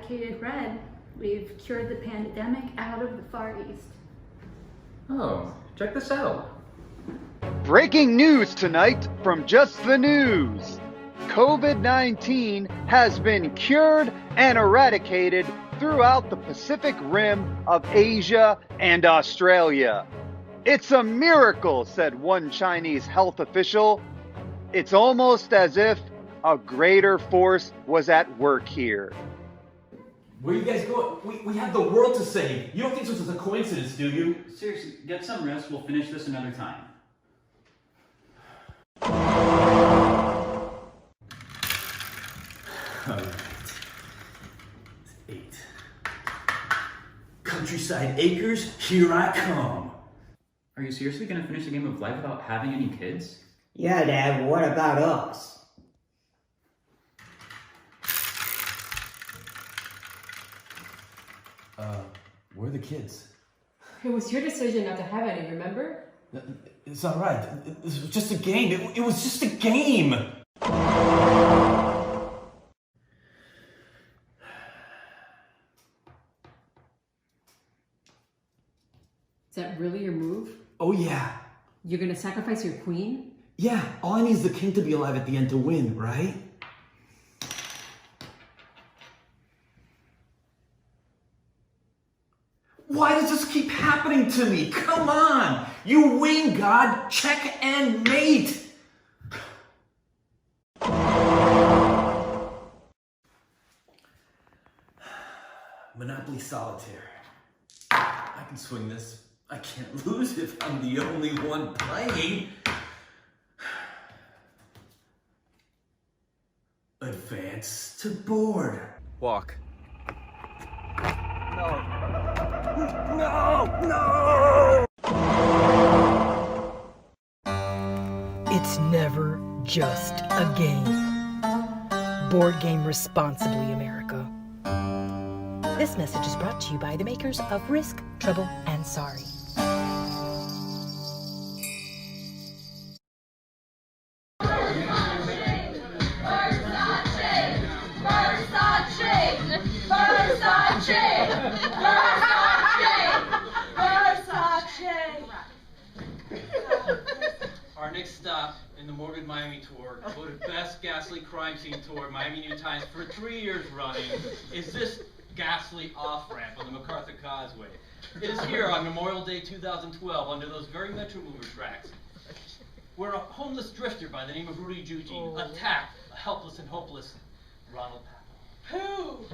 eradicated red, we've cured the pandemic out of the Far East. Oh, check this out. Breaking news tonight from Just the News. COVID-19 has been cured and eradicated throughout the Pacific Rim of Asia and Australia. It's a miracle, said one Chinese health official. It's almost as if a greater force was at work here. Where you guys going? We have the world to save. You don't think this was a coincidence, do you? Seriously, get some rest. We'll finish this another time. Alright. 8. Countryside Acres, here I come. Are you seriously going to finish the game of life without having any kids? Yeah, Dad, what about us? Where are the kids? It was your decision not to have any, remember? It's alright. It was just a game. It was just a game! Is that really your move? Oh yeah. You're gonna sacrifice your queen? Yeah, all I need is the king to be alive at the end to win, right? Why does this keep happening to me? Come on! You win, God! Check and mate! Monopoly Solitaire. I can swing this. I can't lose if I'm the only one playing. Advance to board. Walk. No! It's never just a game. Board game responsibly, America. This message is brought to you by the makers of Risk, Trouble, and Sorry. Our next stop in the Morbid Miami tour, voted best ghastly crime scene tour, Miami New Times, for 3 years running, is this ghastly off-ramp on the MacArthur Causeway. It is here on Memorial Day 2012, under those very Metro Mover tracks, where a homeless drifter by the name of Rudy Juji attacked a helpless and hopeless Ronald Papo. Who?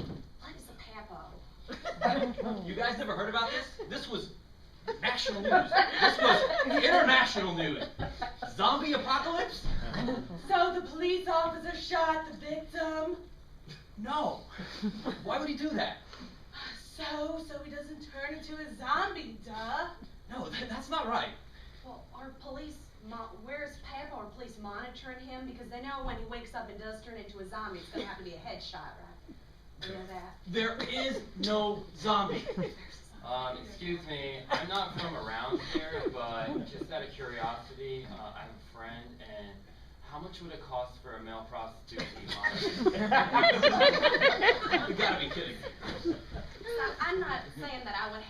What is a Papo? You guys never heard about this? This was national news. This was international news. Zombie apocalypse? So the police officer shot the victim? No. Why would he do that? So he doesn't turn into a zombie, duh. No, that's not right. Well, are police, where's Papo? Are police monitoring him? Because they know when he wakes up and does turn into a zombie, it's gonna have to be a headshot, right? You know that? There is no zombie. Excuse me, I'm not from around here, but just out of curiosity, I have a friend, and how much would it cost for a male prostitute to be monitored? You gotta be kidding. I'm not saying that I would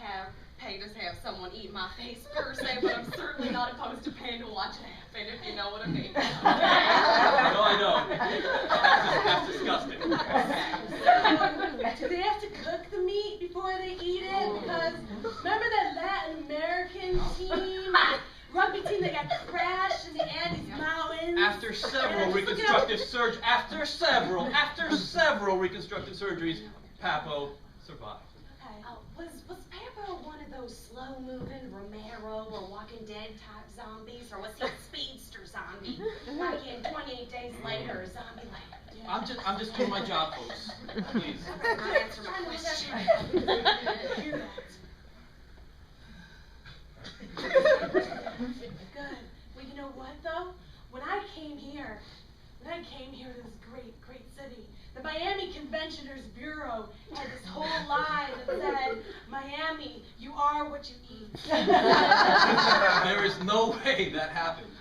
pay to have someone eat my face per se, but I'm certainly not opposed to paying to watch it happen, if you know what I mean. No, I don't. That's disgusting. Do they have to cook the meat before they eat it? Because remember that Latin American team, rugby team that got crashed in the Andes Mountains? After several reconstructive surgeries, Papo survived. Okay. Was Papo one of those slow-moving Romero or Walking Dead type zombies, or was he a speedster zombie? Like in 28 Days Later, or Zombie Land? I'm just doing my job, folks. Please. Not answer my question. Hear that. Good. Well, you know what though? When I came here to this great city, the Miami Conventioners Bureau had this whole line that said, "Miami, you are what you eat." There is no way that happened.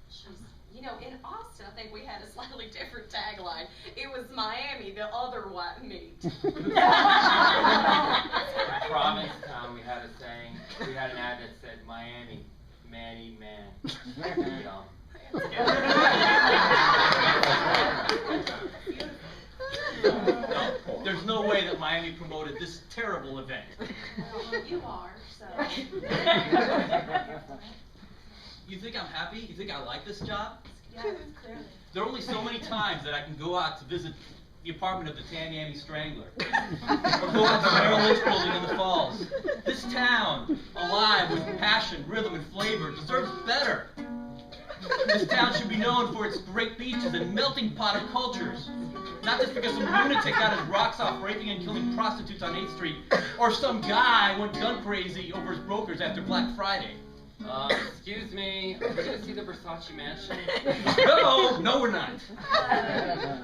Jeez. You in Austin, I think we had a slightly different tagline. It was Miami, the other white meat. In Provincetown, we had a saying. We had an ad that said, Miami, Manny, man. Yum. No, there's no way that Miami promoted this terrible event. Well, you are, so. You think I'm happy? You think I like this job? Yeah, clearly. There are only so many times that I can go out to visit the apartment of the Tamiami Strangler. Or go out to the Merrill Lynch building in the Falls. This town, alive with passion, rhythm, and flavor, deserves better. This town should be known for its great beaches and melting pot of cultures. Not just because some lunatic got his rocks off raping and killing prostitutes on 8th Street, or some guy went gun crazy over his brokers after Black Friday. Excuse me, are we gonna see the Versace mansion? No, we're not.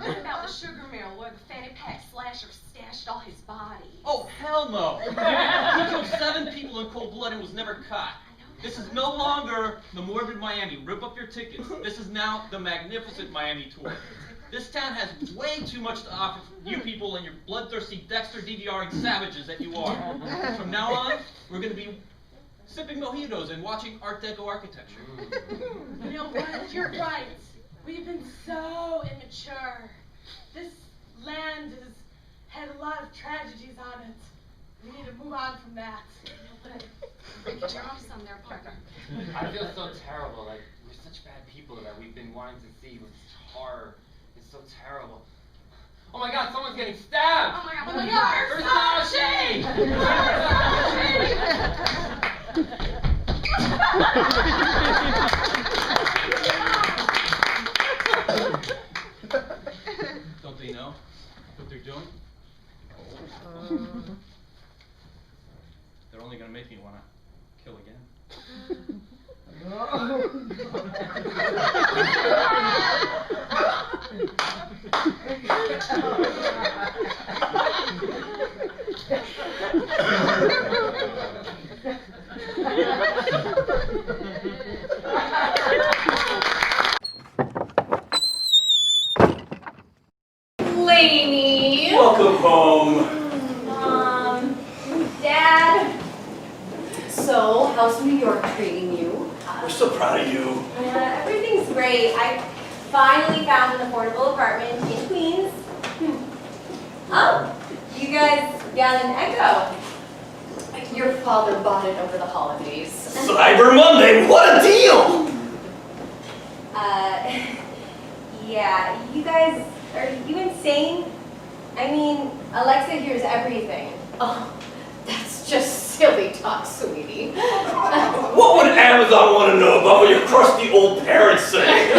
What about the sugar mill where the fanny pack slasher stashed all his body? Oh, hell no. He killed 7 people in cold blood and was never caught. This is no longer the morbid Miami. Rip up your tickets. This is now the magnificent Miami tour. This town has way too much to offer you people and your bloodthirsty Dexter DVRing savages that you are. From now on, we're going to be sipping mojitos and watching Art Deco architecture. You know what? You're right. We've been so immature. This land has had a lot of tragedies on it. We need to move on from that. You're off some there, partner. I feel so terrible. Like, we're such bad people that we've been wanting to see with such horror. It's so terrible. Oh my god, someone's getting stabbed! Oh my god, Versace! Don't they know what they're doing? They're only going to make me want to kill again. Lainey! Welcome home. Dad. So, how's New York treating you? We're so proud of you. Everything's great. I finally found an affordable apartment in Queens. Oh, you guys got an Echo. Your father bought it over the holidays. Cyber Monday, what a deal! Yeah, you guys, are you insane? I mean, Alexa hears everything. Oh, that's just silly talk, sweetie. What would Amazon want to know about what your crusty old parents say?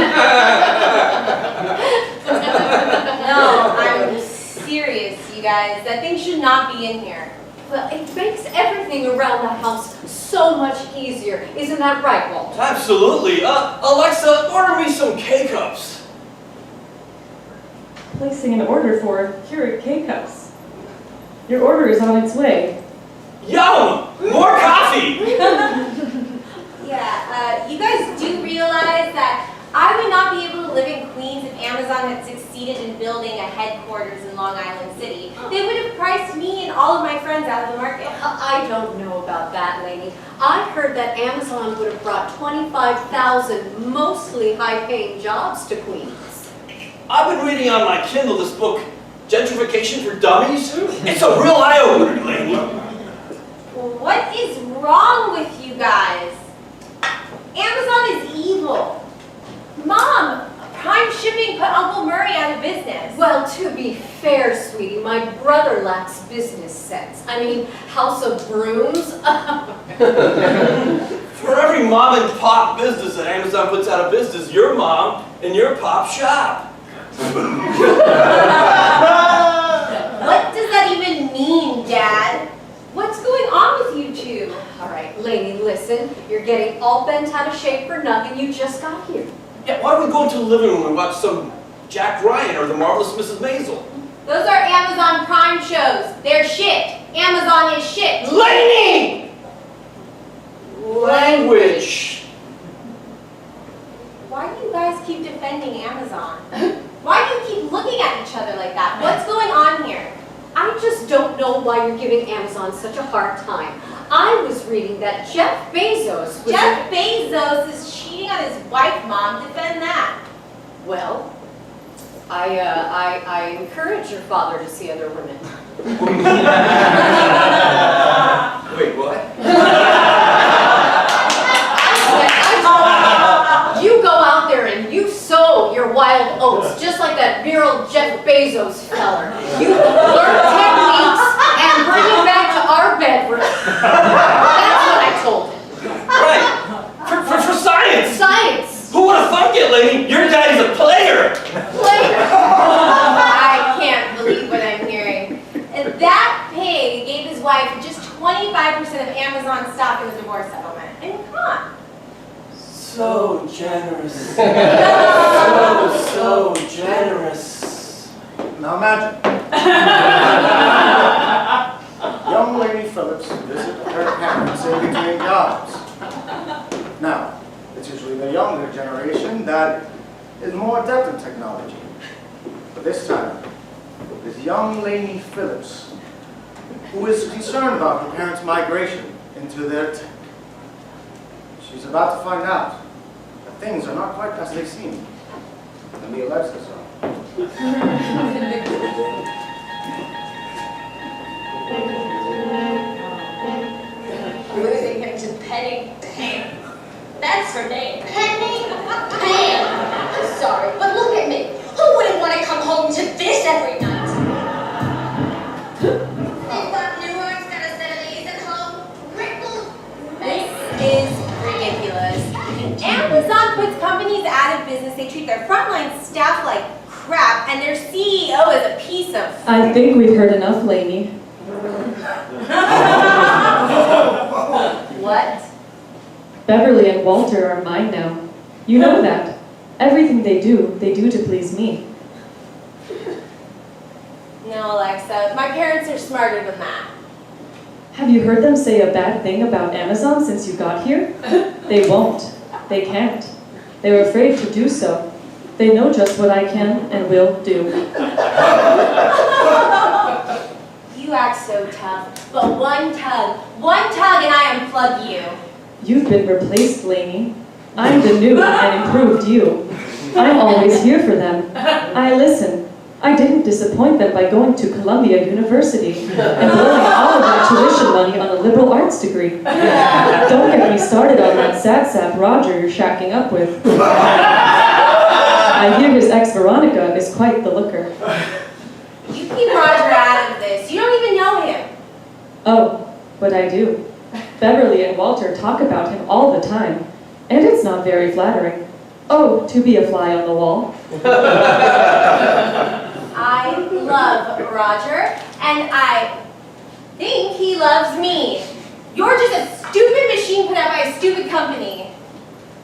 No, I'm serious, you guys. That thing should not be in here. Well, it makes everything around the house so much easier. Isn't that right, Walt? Absolutely. Alexa, order me some K-Cups. Placing an order for Keurig K-Cups. Your order is on its way. Yum! More coffee! Yeah, you guys do realize that I would not be able to live in Queens if Amazon had succeeded in building a headquarters in Long Island City. They would have priced me and all of my friends out of the market. I don't know about that, Lainey. I heard that Amazon would have brought 25,000 mostly high-paying jobs to Queens. I've been reading on my Kindle this book, Gentrification for Dummies. It's a real eye-opener, Lainey. What is wrong with you guys? Amazon is evil. Mom, Prime Shipping put Uncle Murray out of business. Well, to be fair, sweetie, my brother lacks business sense. I mean, House of Brooms. For every mom and pop business that Amazon puts out of business, your mom and your pop shop. What does that even mean, Dad? What's going on with you two? All right, Lainey, listen. You're getting all bent out of shape for nothing. You just got here. Yeah, why don't we go into the living room and watch some Jack Ryan or The Marvelous Mrs. Maisel? Those are Amazon Prime shows. They're shit. Amazon is shit. Lainey! Language. Why do you guys keep defending defending Amazon. Why do you keep looking at each other like that? What's going on here? I just don't know why you're giving Amazon such a hard time. I was reading that Jeff Bezos was... Jeff Bezos is cheating on his wife, Mom. Defend that. Well, I encourage your father to see other women. Wait, what? You go out there and you sow your wild oats, just like that virile Jeff Bezos feller. You learn techniques and bring it back to our bedroom. That's what I told him. Right! For science! Science! Who would have thunk it, lady? Your daddy's a player! Player! I can't believe what I'm hearing. And that pig gave his wife just 25% of Amazon stock in the divorce settlement. I mean, come on. So generous. so generous. Now imagine. Young Lady Phillips visit her parents in between jobs. Now, it's usually the younger generation that is more adept in technology. But this time, this young Lady Phillips, who is concerned about her parents' migration into their tech. She's about to find out that things are not quite as they seem in the Alexis zone. Losing him to Penny Pam. That's her name. Penny Pam. I'm sorry, but look at me. Who wouldn't want to come home to this every night? Newark's got a set of these at home. Ripples. This is ridiculous. Amazon puts companies out of business. They treat their frontline staff like crap, and their CEO is a piece of... I think we've heard enough, Lainey. What? Beverly and Walter are mine now. You know that. Everything they do to please me. No, Alexa. My parents are smarter than that. Have you heard them say a bad thing about Amazon since you got here? They won't. They can't. They're afraid to do so. They know just what I can and will do. You act so tough, but one tug and I unplug you. You've been replaced, Lainey. I'm the new and improved you. I'm always here for them. I listen. I didn't disappoint them by going to Columbia University and blowing all of my tuition money on a liberal arts degree. Don't get me started on that sad sap Roger you're shacking up with. I hear his ex Veronica is quite the looker. You keep Roger out of this. You don't even know him. Oh, but I do. Beverly and Walter talk about him all the time, and it's not very flattering. Oh, to be a fly on the wall. I love Roger, and I think he loves me. You're just a stupid machine put out by a stupid company.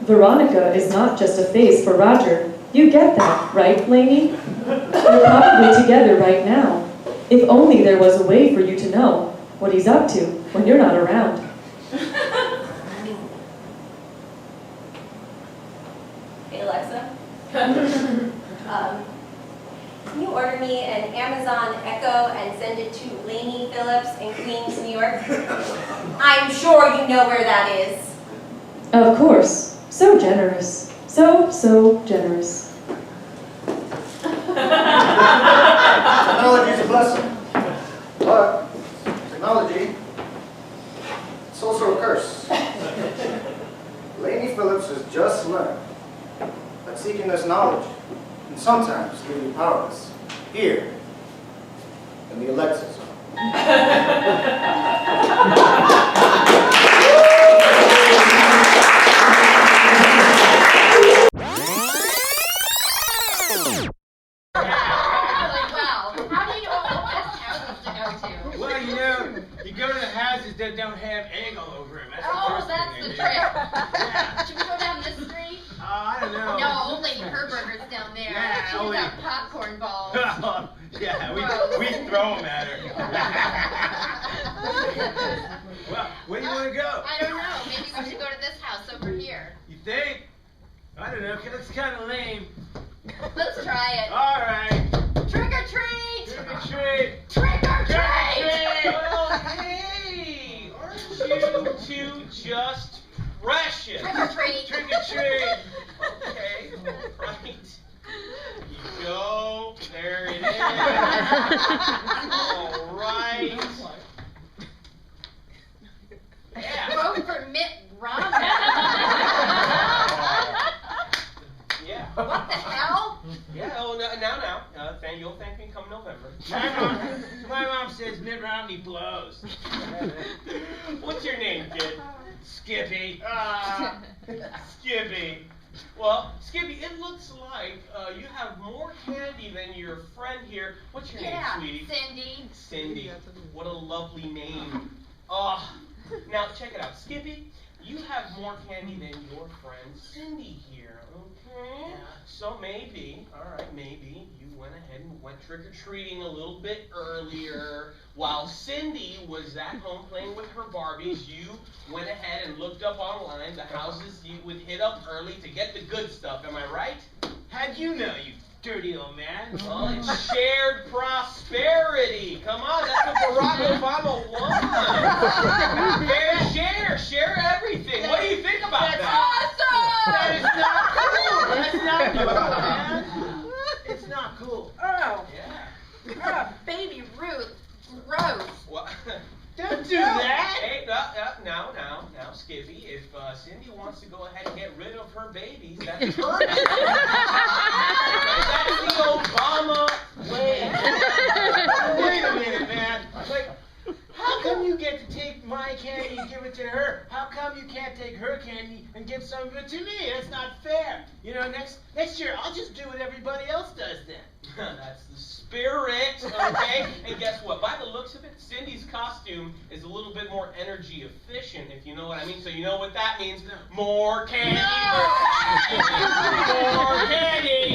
Veronica is not just a face for Roger. You get that, right, Lainey? You're probably together right now. If only there was a way for you to know what he's up to when you're not around. Hey, Alexa. Can you order me an Amazon Echo and send it to Lainey Phillips in Queens, New York? I'm sure you know where that is. Of course. So generous. So generous. Technology is a blessing, but technology, it's also a curse. Lainey Phillips has just learned that seeking this knowledge can sometimes leave you powerless here in the Alexis zone. Well, you know, you go to the houses that don't have egg all over them. That's the first that's thing the they do. trick. Should we go down this street? I don't know. No, only Herberger's down there. Yeah, She's only- got popcorn balls. Yeah, we throw them at her. Well, where do you want to go? I don't know. Maybe we should go to this house over here. You think? Well, I don't know. That's kind of lame. Let's try it. All right. Trick or treat! Trick or treat. Trick or treat! Well, hey, aren't you two just precious? Trick or treat. Trick or treat. Okay, all right. You go. There it is. All right. Yeah. Vote for Mitt Romney. Yeah. What the hell? Yeah. Oh, now. You'll thank me come November. My mom says Mitt Romney blows. What's your name, kid? Skippy. Skippy. Well, Skippy, it looks like you have more candy than your friend here. What's your name, sweetie? Cindy. Cindy. What a lovely name. Now check it out, Skippy. You have more candy than your friend Cindy here, okay? So maybe, all right, maybe you went ahead and went trick-or-treating a little bit earlier. While Cindy was at home playing with her Barbies, you went ahead and looked up online the houses you would hit up early to get the good stuff. Am I right? How'd you know, you dirty old man? Well, it's shared prosperity. Come on, that's what Barack Obama wants. Share everything. What do you think about that? Awesome! That is not cool. That's not cool, man. It's not cool. Oh. Yeah. Baby Ruth. Gross. What? Don't do that. Hey, now, Skippy, if Cindy wants to go ahead and get rid of her babies, that's her. That's the Obama way. Wait a minute, man. Like, how come you get to take my candy and give it to her? How come you can't take her candy and give some of it to me? That's not fair. You know, next year I'll just do what everybody else does then. That's the spirit, okay? And guess what? By the looks of it, Cindy's costume is a little bit more energy efficient, if you know what I mean. So you know what that means? More candy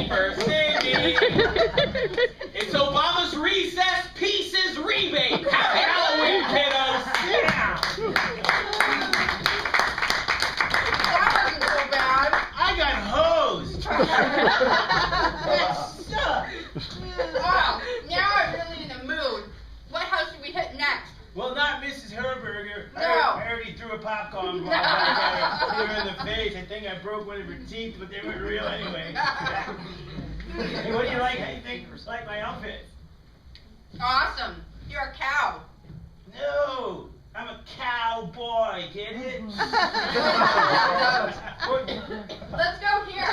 for Cindy. It's Obama's Recess Pieces Rebate. Happy Halloween, kiddos. Yeah. That wasn't so bad. I got hosed. That sucked. Wow, now I'm really in the mood. What house should we hit next? Well, not Mrs. Herberger. No. I already threw a popcorn bomb at her in the face. I think I broke one of her teeth, but they weren't real anyway. Hey, what do you like? How do you think? Like my outfit? Awesome. You're a cow. No, I'm a cowboy. Get it? Let's go here.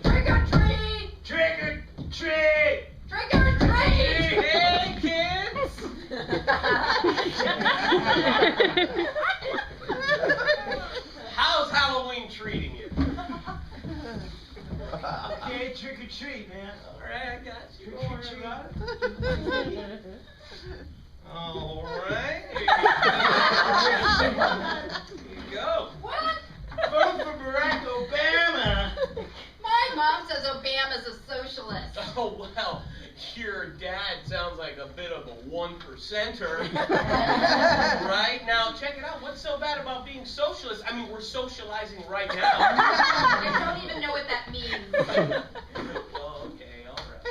Trick or treat. Trick or treat. Trick or treat. Hey, kids. How's Halloween treating you? Okay, trick or treat, man. All right, I got you. Trick or treat. All right. Here you go. What? Vote for Barack Obama. My mom says Obama's a socialist. Oh, well, your dad sounds like a bit of a one-percenter. Right? Now, check it out. What's so bad about being socialist? I mean, we're socializing right now. I don't even know what that means. Well, okay, all right.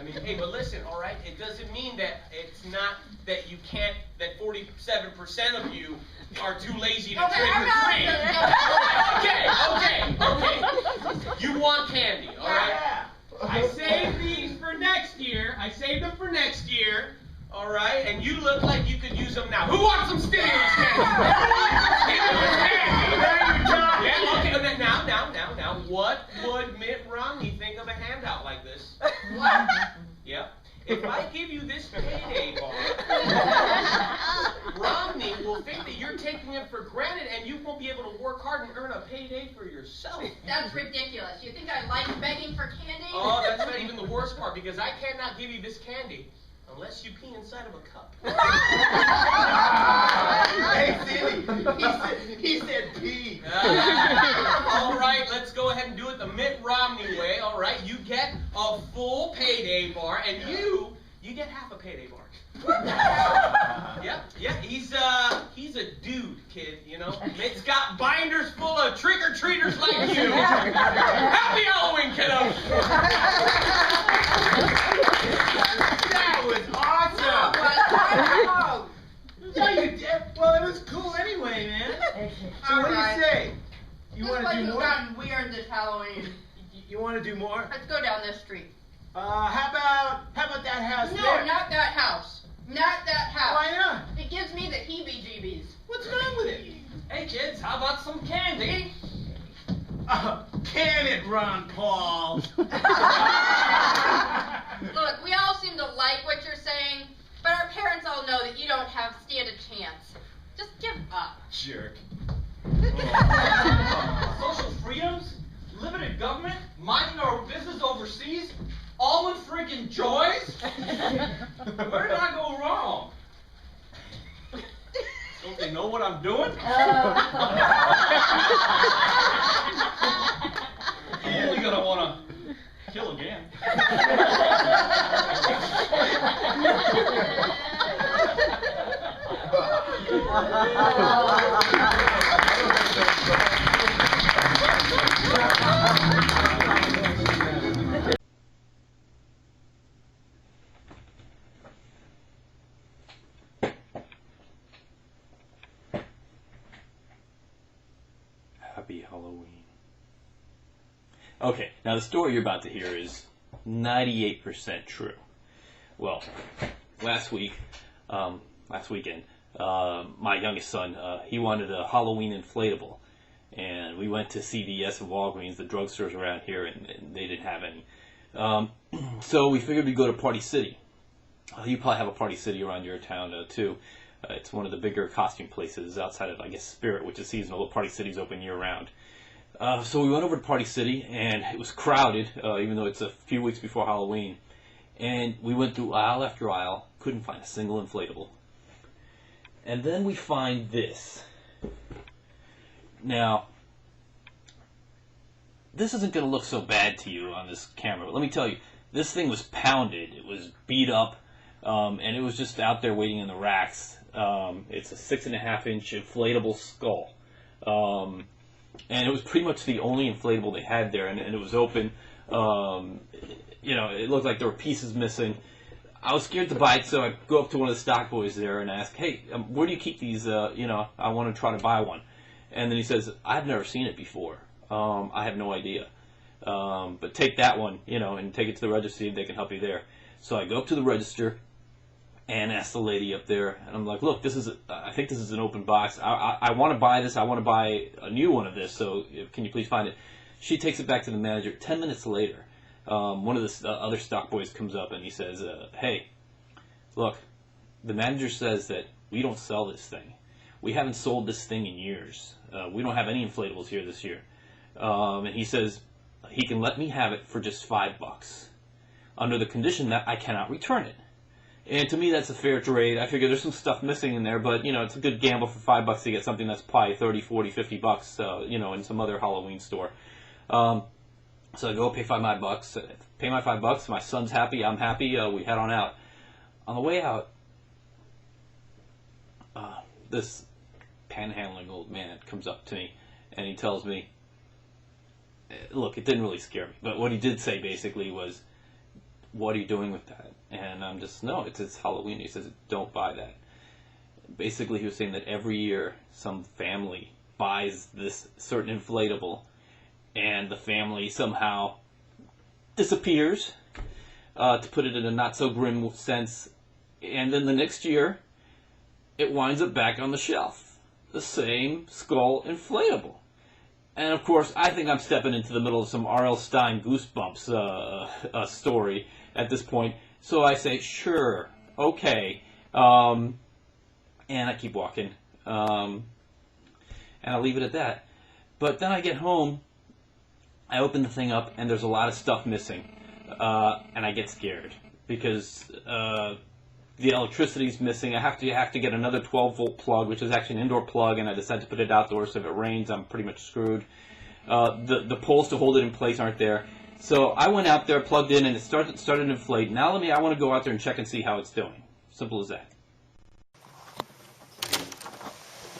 I mean, hey, but listen, all right? It doesn't mean that it's not that you can't, that 47% of you are too lazy to Okay, trick or treat. I'm not. Okay. You want candy, all right? Yeah. I saved these for next year. I saved them for next year. All right, and you look like you could use them now. Who wants some stimulus candy? Stimulus candy. Yeah, okay. Now, what would Mitt Romney think of a handout like this? What? Yep. If I give you this payday bar, Romney will think that you're taking it for granted and you won't be able to work hard and earn a payday for yourself. That's ridiculous. You think I like begging for candy? Oh, that's not even the worst part, because I cannot give you this candy unless you pee inside of a cup. Hey, Cindy, he said pee. All right, let's go ahead and do it the Mitt Romney way. All right, you get a full payday bar, and you get half a payday bar. Yeah, he's a dude. kid, you know? It's got binders full of trick-or-treaters like you. Happy Halloween, kiddos! That was awesome! Yeah, you did. Well, it was cool anyway, man. So what do you say? You want to do more? Gotten weird this Halloween. You want to do more? Let's go down this street. How about that house No, there? not that house. Not that house. Why not? It gives me the heebie-jeebies. What's wrong with it? Hey kids, how about some candy? Can it, Ron Paul? Look, we all seem to like what you're saying, but our parents all know that you don't stand a chance. Just give up. Jerk. Social freedoms? Limited government? Minding our business overseas? Almond freaking joys? Where did I go wrong? Don't they know what I'm doing? You're only gonna wanna kill again. Happy Halloween. Okay, now the story you're about to hear is 98% true. Well, last weekend, my youngest son, he wanted a Halloween inflatable. And we went to CVS and Walgreens, the drugstores around here, and they didn't have any. So we figured we'd go to Party City. You probably have a Party City around your town, too. It's one of the bigger costume places outside of, I guess, Spirit, which is seasonal. Party City's open year-round. So we went over to Party City, and it was crowded, even though it's a few weeks before Halloween. And we went through aisle after aisle, couldn't find a single inflatable. And then we find this. Now, this isn't going to look so bad to you on this camera, but let me tell you, this thing was pounded. It was beat up, and it was just out there waiting in the racks. It's a 6.5-inch inflatable skull. And it was pretty much the only inflatable they had there, and it was open. You know, it looked like there were pieces missing. I was scared to buy it, so I go up to one of the stock boys there and ask, hey, where do you keep these? You know, I want to try to buy one. And then he says, I've never seen it before. I have no idea. But take that one, you know, and take it to the register, they can help you there. So I go up to the register and ask the lady up there, and I'm like, look, I think this is an open box. I want to buy this. I want to buy a new one of this, so can you please find it? She takes it back to the manager. 10 minutes later, one of the other stock boys comes up and he says, hey, look, the manager says that we don't sell this thing. We haven't sold this thing in years. We don't have any inflatables here this year. And he says he can let me have it for just $5 under the condition that I cannot return it. And to me, that's a fair trade. I figure there's some stuff missing in there, but, you know, it's a good gamble for $5 to get something that's probably 30, 40, 50 bucks, you know, in some other Halloween store. So I go pay my $5. My son's happy. I'm happy. We head on out. On the way out, this panhandling old man comes up to me, and he tells me, look, it didn't really scare me, but what he did say basically was, what are you doing with that? And I'm just, no, it's Halloween. He says, don't buy that. Basically, he was saying that every year some family buys this certain inflatable, and the family somehow disappears, to put it in a not-so-grim sense, and then the next year, it winds up back on the shelf. The same skull inflatable. And of course, I think I'm stepping into the middle of some R.L. Stine Goosebumps story at this point. So I say, sure, okay. And I keep walking. And I'll leave it at that. But then I get home, I open the thing up, and there's a lot of stuff missing. And I get scared. Because the electricity's missing. I have to get another 12-volt plug, which is actually an indoor plug, and I decided to put it outdoors, so if it rains, I'm pretty much screwed. The poles to hold it in place aren't there. So I went out there, plugged in, and it started to inflate. Now I want to go out there and check and see how it's doing. Simple as that.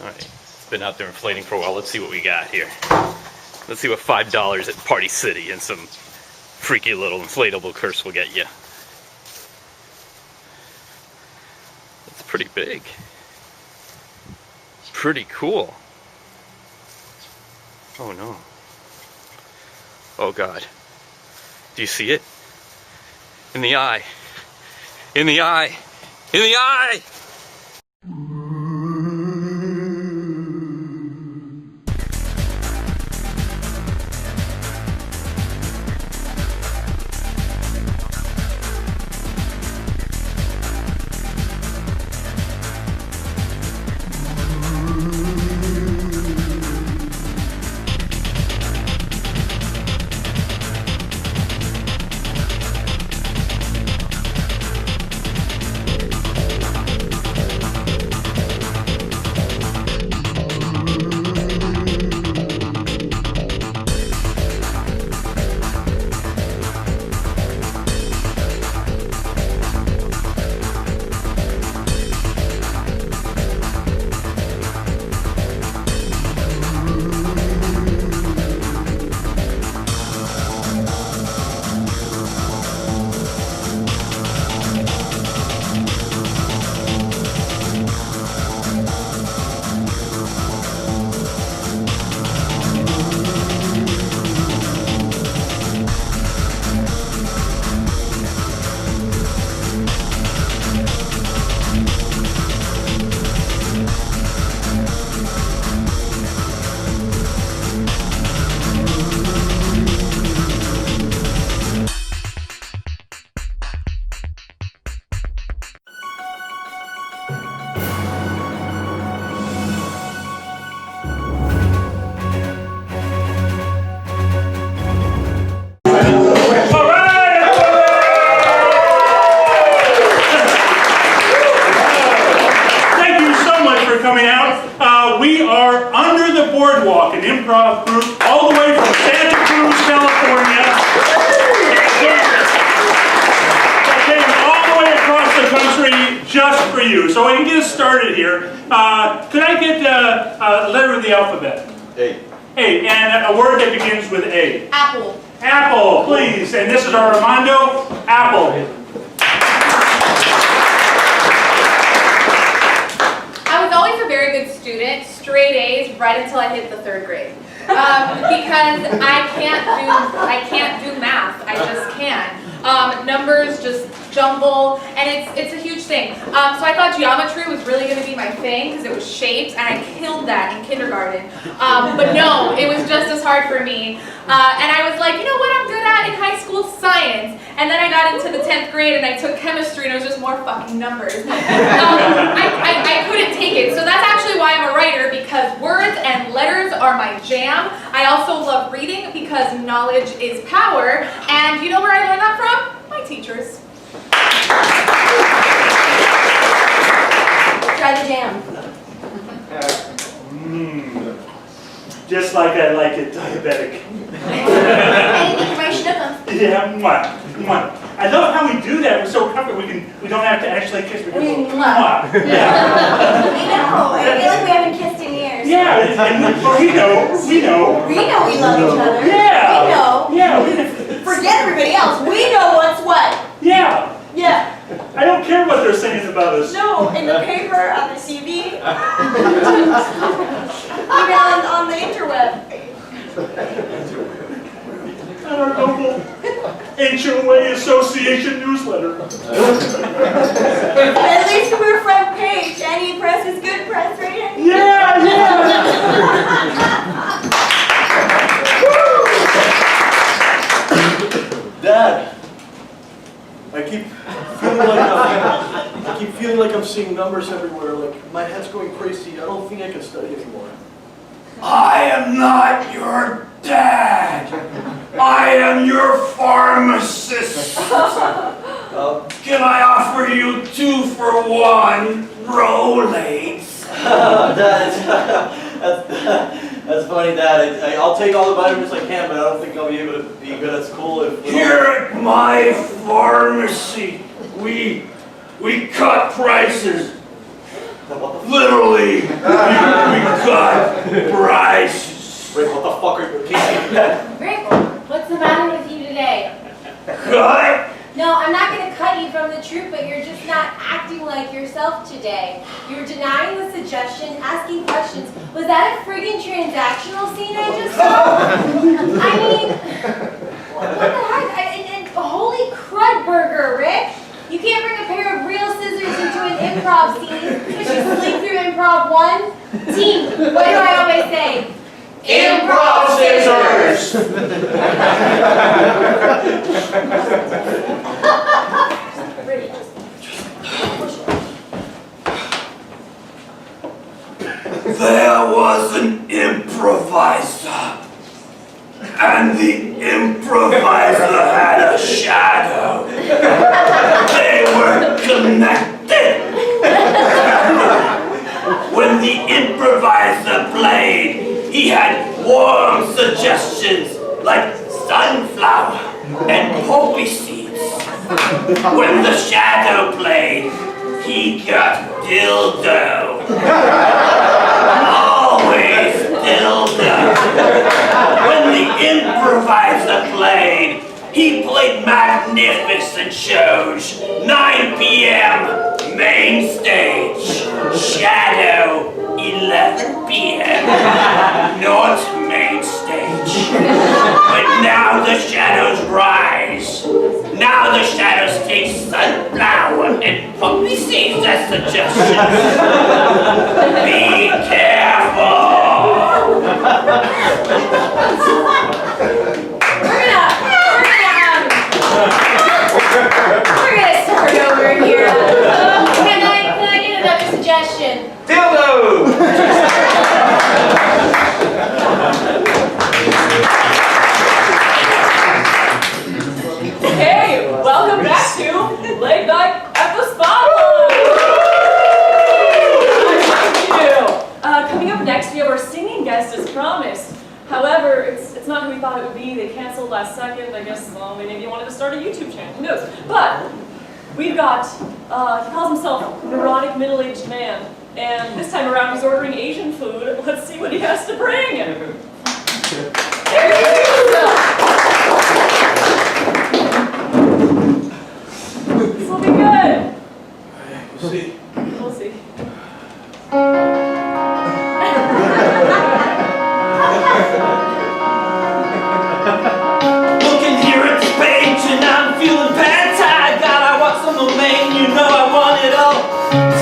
Alright, it's been out there inflating for a while. Let's see what we got here. Let's see what $5 at Party City and some freaky little inflatable curse will get you. It's pretty big. Pretty cool. Oh no. Oh God. Do you see it? In the eye. In the eye. In the eye! Boardwalk, an improv group all the way from Santa Cruz, California. That came all the way across the country just for you. So I can get us started here. Could I get a letter of the alphabet? A. A, and a word that begins with A. Apple. Apple, please. And this is our Armando. Apple. I was always a very good student, straight A's, right until I hit the 3rd grade. Because I can't do math. I just can't. Numbers just jumble, and it's a huge thing. So I thought geometry was really going to be my thing because it was shapes, and I killed that in kindergarten. But no, it was just as hard for me. And I was like, you know what I'm good at in high school? Science. And then I got into the 10th grade and I took chemistry and it was just more fucking numbers. I couldn't take it. So that's actually why I'm a writer, because words and letters are my jam. I also love reading because knowledge is power. And you know where I learned that from? My teachers. Try the jam. Just like I like it, diabetic. Anything for my schnookums. Yeah, mwah, mwah. I love how we do that. We're so comfortable. We don't have to actually kiss. We can go, mwah. Yeah. I know. I feel like we haven't kissed in years. Yeah, and we know. We know we love each other. Yeah. We know. Yeah. Forget everybody else. We know what's what. Yeah. Yeah. I don't care what they're saying about us. No, in the paper, on the TV, even on the interweb. And our local HOA Association newsletter. At least we're front page. Any press is good press, right? Yeah, yeah. Dad, I keep feeling like I'm seeing numbers everywhere. Like my head's going crazy. I don't think I can study anymore. I am not your dad. I am your pharmacist. Can I offer you 2 for 1 Rolaids? That's funny, Dad. I'll take all the vitamins I can, but I don't think I'll be able to be good at school if. Here at my pharmacy, we cut prices. Literally, we cut Bryce. Rick, what the fuck are you? Rick, what's the matter with you today? Cut? No, I'm not going to cut you from the truth, but you're just not acting like yourself today. You're denying the suggestion, asking questions. Was that a friggin' transactional scene I just saw? I mean, what the heck? And holy crud burger, Rick! You can't bring a pair of real scissors into an improv scene, but you sleep through improv 1. Team, what do I always say? Improv scissors! There was an improviser, and the improviser had a shadow. They were connected. When the improviser played, he had warm suggestions like sunflower and poppy seeds. When the shadow played, he got dildo. Always dildo. When the improviser played, he played magnificent shows. 9 p.m. main stage. Shadow 11 p.m. not main stage. But now the shadows rise. Now the shadows take sunflower and poppy seeds as suggestions. Be careful. We're gonna start over here. Can I get another suggestion? Dildo! Hey, welcome back to Late Night at the Spotlight! Thank you. Coming up next, we have our singing guest as promised. However, it's not who we thought it would be. They canceled last second. I guess maybe he wanted to start a YouTube channel. Who knows? But we've got, he calls himself Neurotic Middle-Aged Man. And this time around, he's ordering Asian food. Let's see what he has to bring. There he is! This will be good. We'll see. We'll see. Looking here at this page and I'm feeling pad-tied. God, I want some domain, you know I want it all.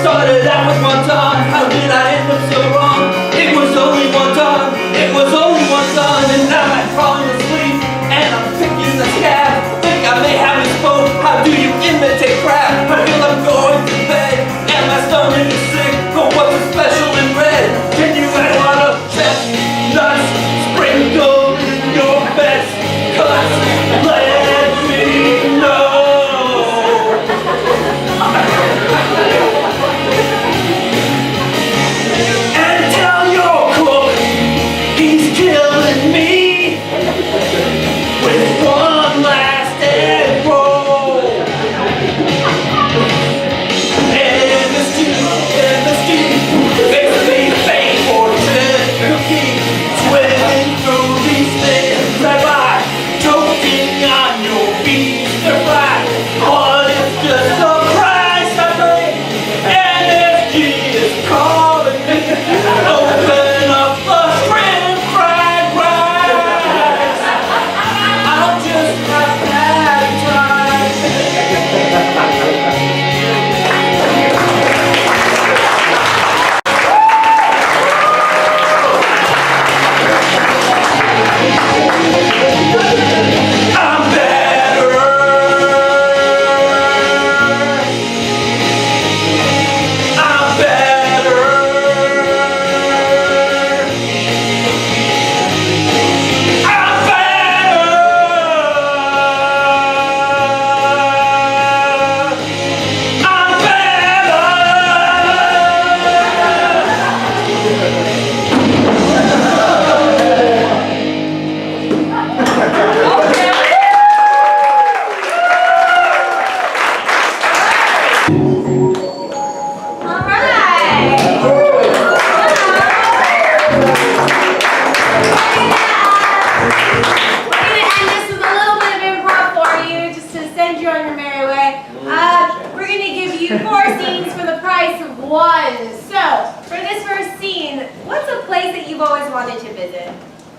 Started out with one ton, how did I end up so wrong? It was only one ton, it was only one ton. And now I'm falling asleep and I'm picking the scab. Think I may have misspoke, how do you imitate crap? I feel I'm going to bed and my stomach is sick. But what's so special in red? Can you add a lot of chestnuts? Sprinkle your best cuts, let me know. And tell your cook he's killing me with one last egg roll. And the stew makes me fake fortune cookie, swimming through these things I buy, choking on your beef to fry. But it's just a price I pay. NSG is calling me. Open up a shrimp fried rice.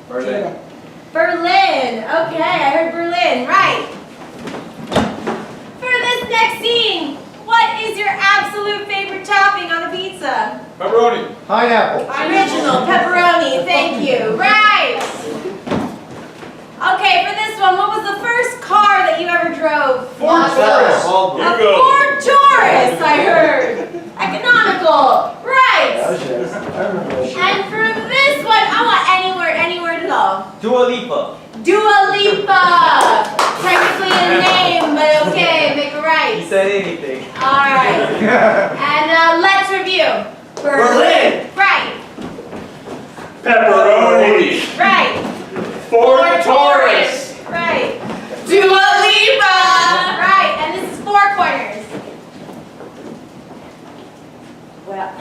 Berlin. Berlin. Okay, I heard Berlin. Right. For this next scene, what is your absolute favorite topping on a pizza? Pepperoni. Pineapple. Original pepperoni. Thank you. Right. Okay, for this one, what was the first car that you ever drove? Ford Taurus. A Ford Taurus, I heard. Economical. Right. And for this one, I want any word at all. Dua Lipa. Dua Lipa. Technically a name, but okay, make it right. You said anything. All right. And let's review. Berlin. Right. Pepperoni. Right. Ford Taurus. Right. Dua Lipa. Right. And this is Four Corners. Well,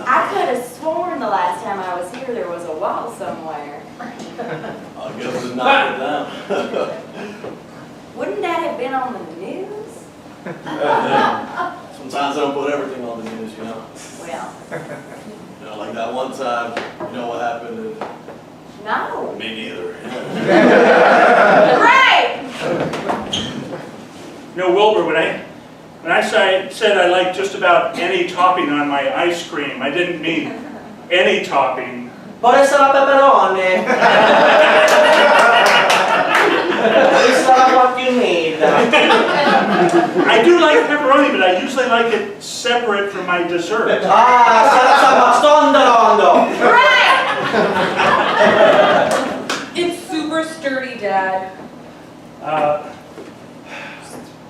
I could have sworn the last time I was here there was a wall somewhere. I guess it's not them. Wouldn't that have been on the news? Sometimes I don't put everything on the news, you know. Well. You know, like that one time, you know what happened? No. Me neither. Right. You know, Wilbur, when I said I like just about any topping on my ice cream, I didn't mean any topping. Por eso la pepperoni. It's not what you need. I do like pepperoni, but I usually like it separate from my dessert. It's super sturdy, Dad.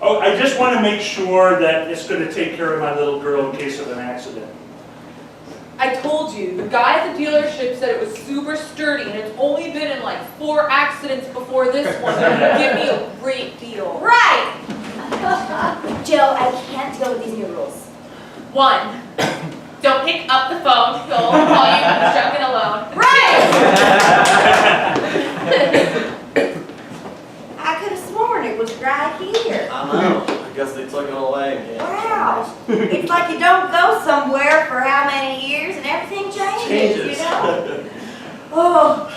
Oh, I just want to make sure that it's going to take care of my little girl in case of an accident. I told you, the guy at the dealership said it was super sturdy, and it's only been in like 4 accidents before this one. Give me a great deal. Right. Joe, I can't deal with these new rules. 1, don't pick up the phone. He'll call you drunk and alone. Right. I could have sworn it was right here. I know. I guess they took it away. Yeah. Wow. It's like you don't go somewhere for how many years and everything changes, you know? Oh,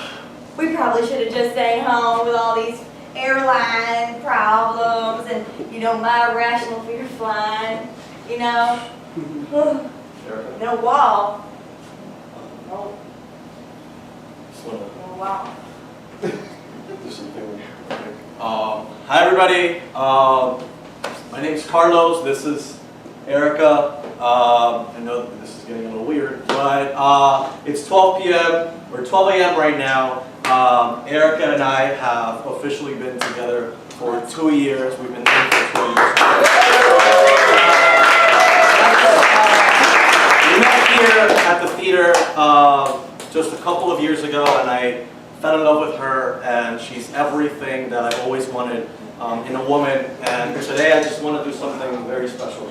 we probably should have just stayed home with all these airline problems and, you know, my irrational fear of flying, you know? No wall. No wall. Hi everybody. My name's Carlos. This is Erica. I know that this is getting a little weird, but it's 12 p.m. or 12 a.m. right now. Erica and I have officially been together for 2 years. We've been dating for 2 years. We met here at the theater just a couple of years ago, and I fell in love with her, and she's everything that I've always wanted in a woman. And today I just want to do something very special.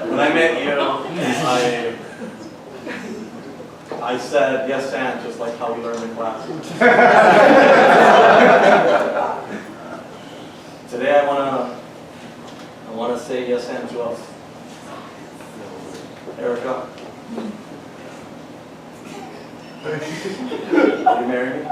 When I met you, I said yes and, just like how we learned in class. Today I wanna say yes and to us. Erica, will you marry me?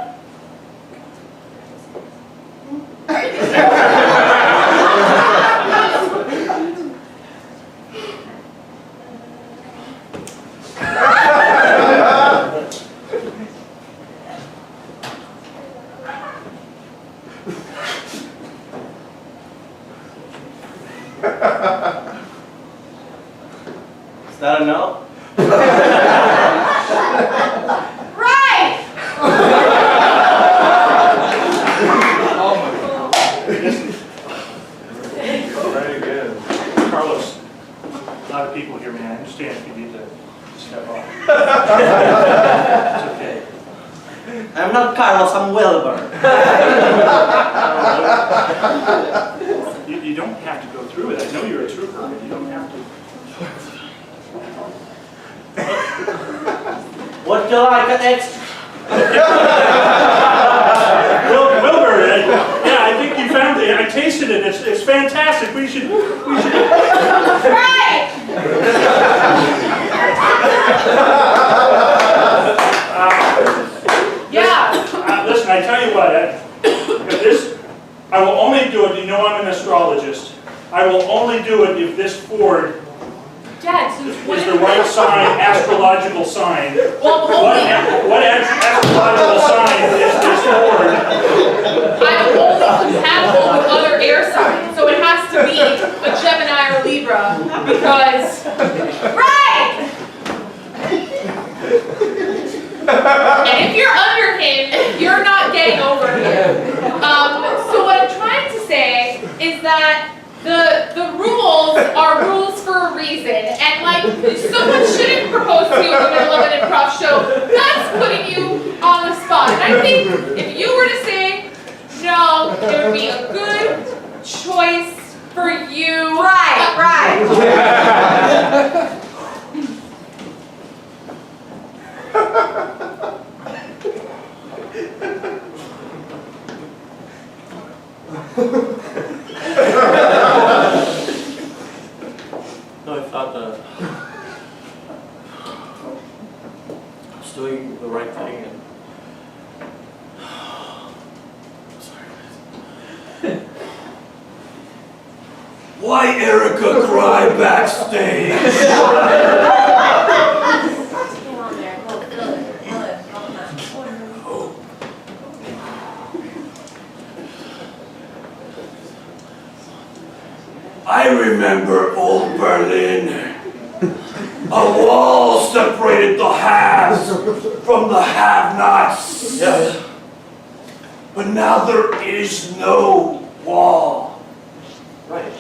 Is that a no? Right! Very good. Carlos, a lot of people here, man. I understand if you need to step off. It's okay. I'm not Carlos, I'm Wilbur. You don't have to go through it. I know you're a trooper, but you don't have to. Would you like an extra? Wilbur, yeah, I think you found it. I tasted it. It's fantastic. We should. Right! Dad, since when Is the right sign astrological sign? Well, What astrological sign is this board? I'm only compatible with other air signs, so it has to be a Gemini or Libra, because... Right! And if you're under him, you're not getting over him. So what I'm trying to say is that the rules are rules for a reason, and like, someone shouldn't propose to you in the middle of an improv show. That's putting you on the spot. And I think if you were to say no, it would be a good choice for you. Right. No, I thought that I was doing the right thing, and why Erica cry backstage? I remember old Berlin. A wall separated the haves from the have-nots. Yeah. But now there is no wall. Right.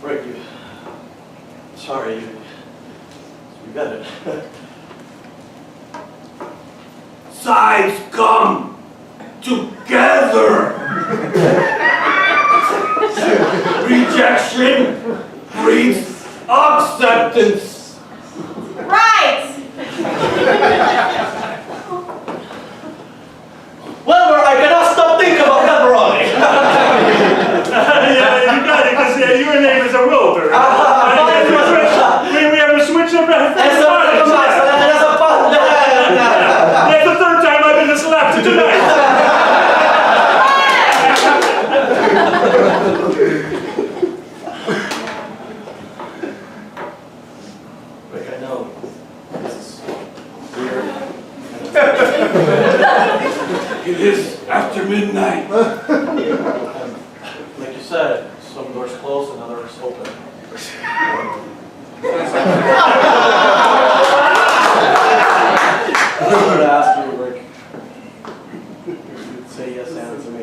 Right, you. Sorry, you got it. Sides come together. Rejection breeds acceptance. Right! Well, I cannot stop thinking about pepperoni. Yeah, you got it, because your name is a rover. We have to switch up. That's the third time I've been slapped tonight. Rick, I know this is weird. It is after midnight. Like you said, some doors closed and others open. I wanted to ask you, Rick, you'd say yes and to me.